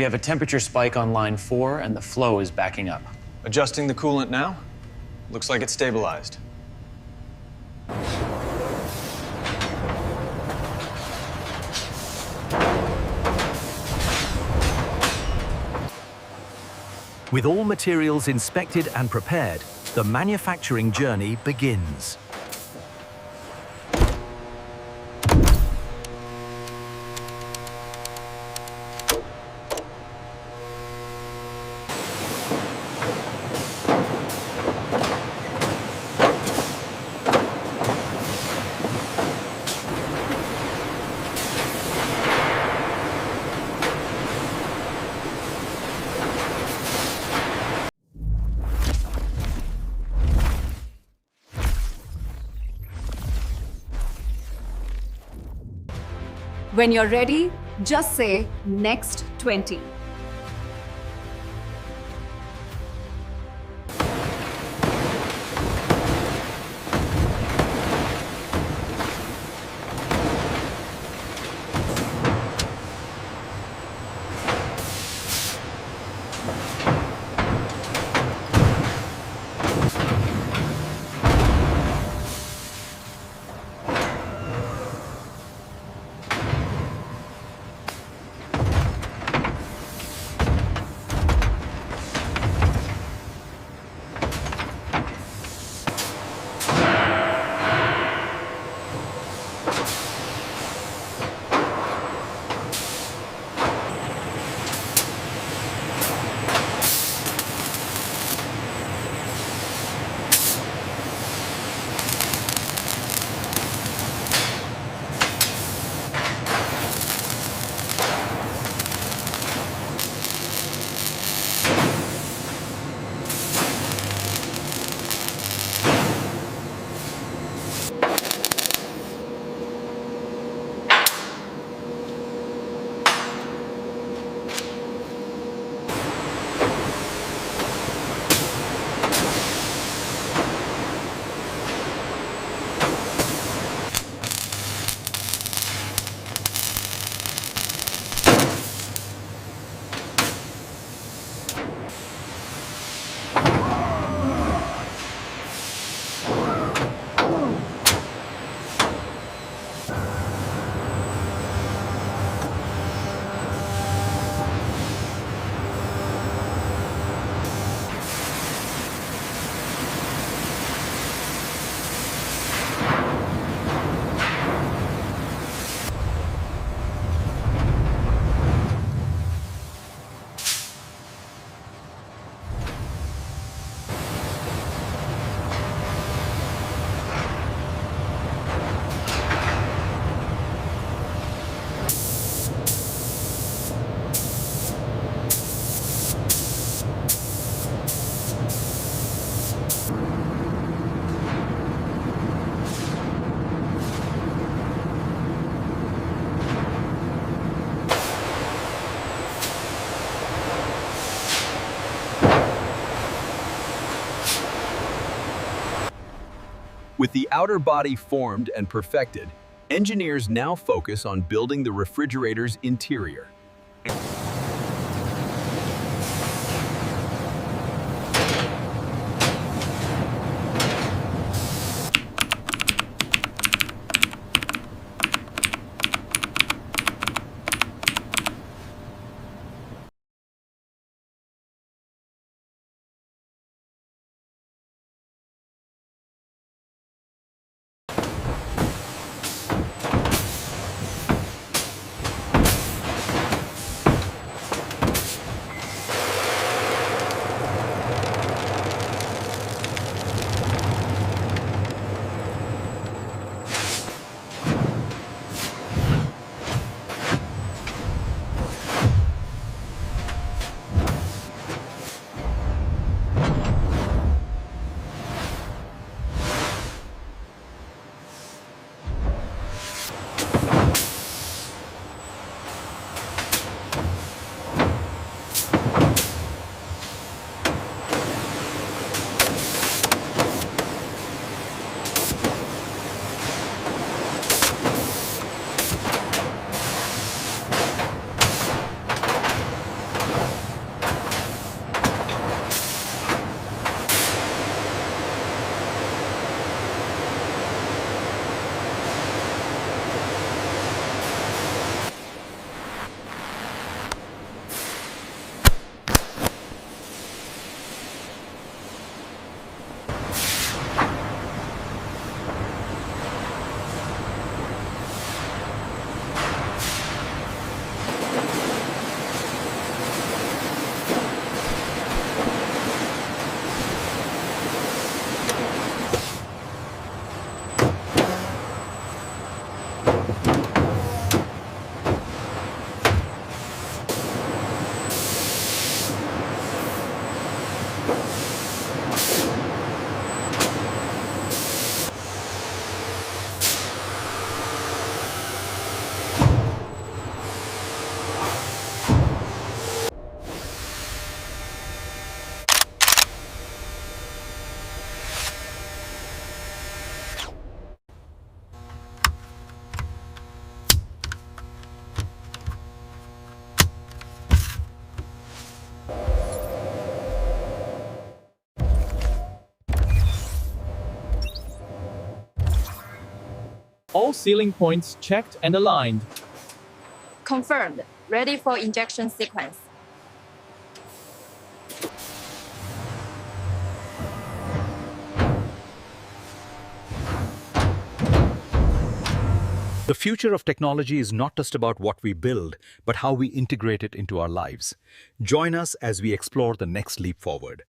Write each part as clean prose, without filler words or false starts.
We have a temperature spike on line 4, and the flow is backing up. Adjusting the coolant now. Looks like it's stabilized. With all materials inspected and prepared, the manufacturing journey begins. When you're ready, just say next 20. With the outer body formed and perfected, engineers now focus on building the refrigerator's interior. All sealing points checked and aligned. Confirmed. Ready for injection sequence. The future of technology is not just about what we build, but how we integrate it into our lives. Join us as we explore the next leap forward.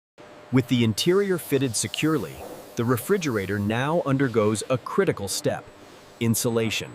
With the interior fitted securely, the refrigerator now undergoes a critical step: insulation.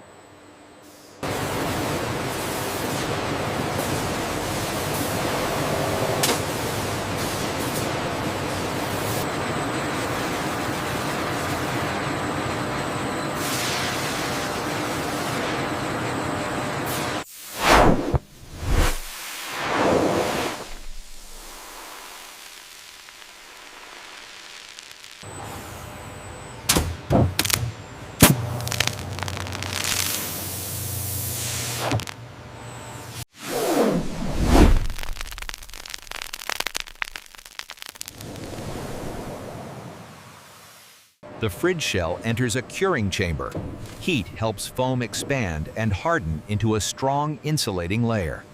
The fridge shell enters a curing chamber. Heat helps foam expand and harden into a strong insulating layer.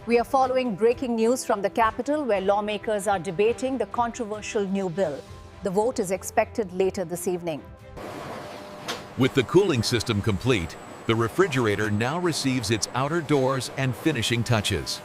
We are following breaking news from the capital, where lawmakers are debating the controversial new bill. The vote is expected later this evening. With the cooling system complete, the refrigerator now receives its outer doors and finishing touches.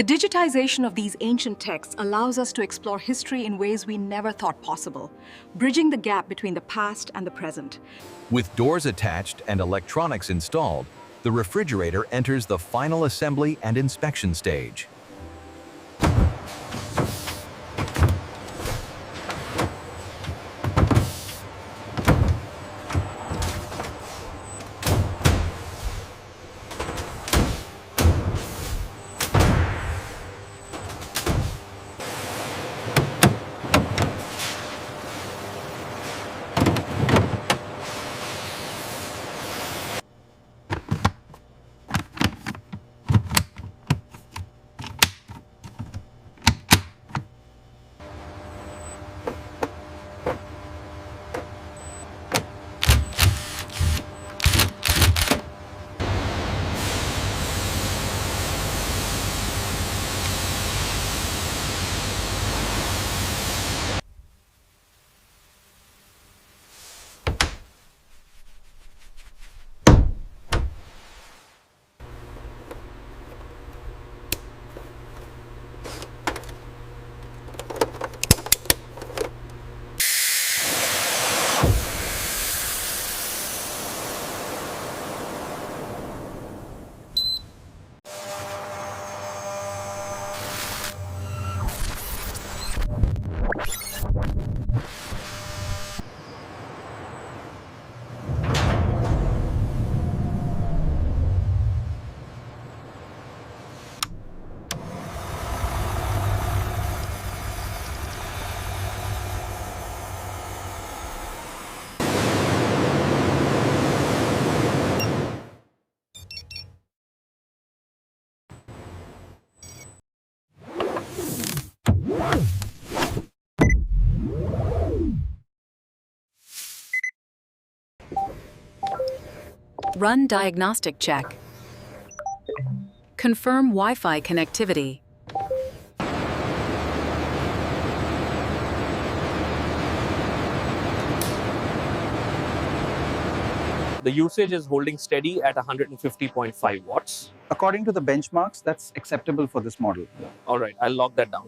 The digitization of these ancient texts allows us to explore history in ways we never thought possible, bridging the gap between the past and the present. With doors attached and electronics installed, the refrigerator enters the final assembly and inspection stage. Run diagnostic check. Confirm Wi-Fi connectivity. The usage is holding steady at 150.5 watts. According to the benchmarks, that's acceptable for this model. All right, I'll lock that down.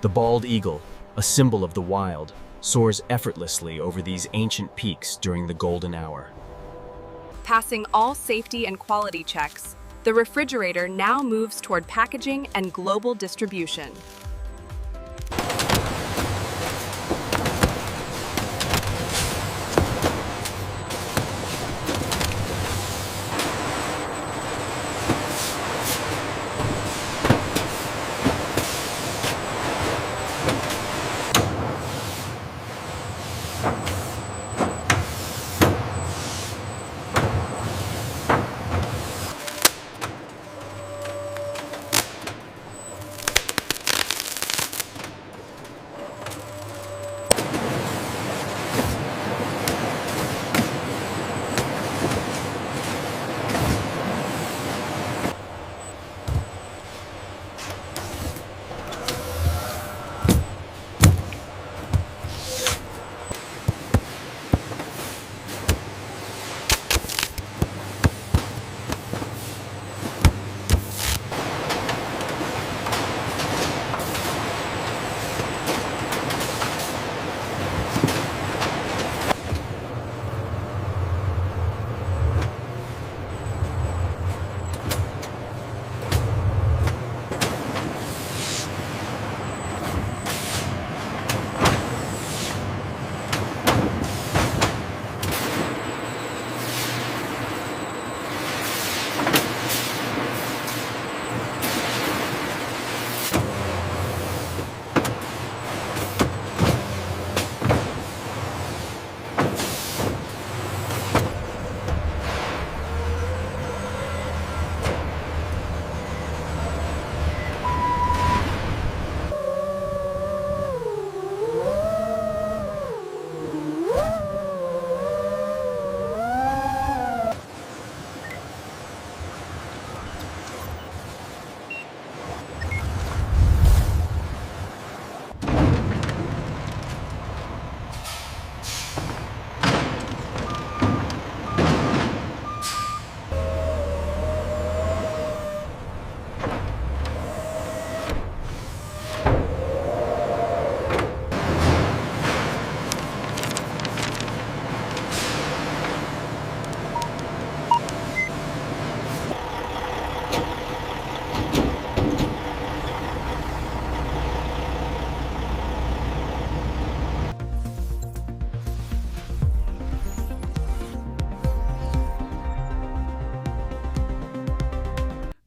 The bald eagle, a symbol of the wild, soars effortlessly over these ancient peaks during the golden hour. Passing all safety and quality checks, the refrigerator now moves toward packaging and global distribution.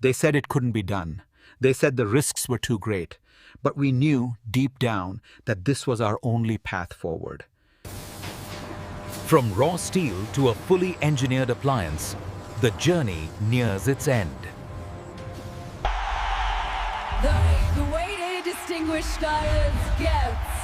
They said it couldn't be done. They said the risks were too great. But we knew deep down that this was our only path forward. From raw steel to a fully engineered appliance, the journey nears its end. The way to distinguish styles gets.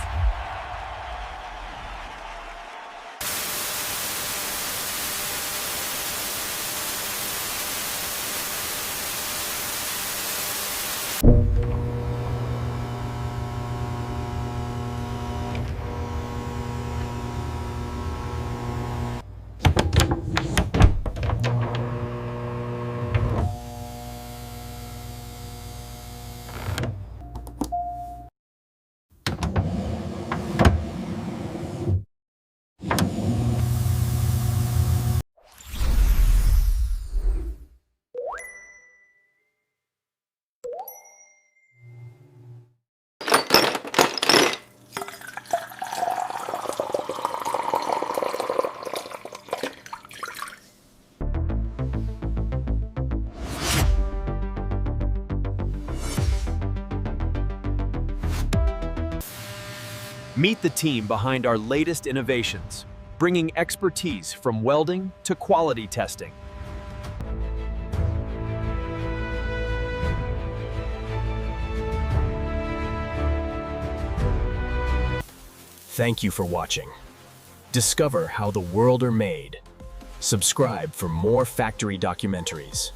Meet the team behind our latest innovations, bringing expertise from welding to quality testing. Thank you for watching. Discover how the world are made. Subscribe for more factory documentaries.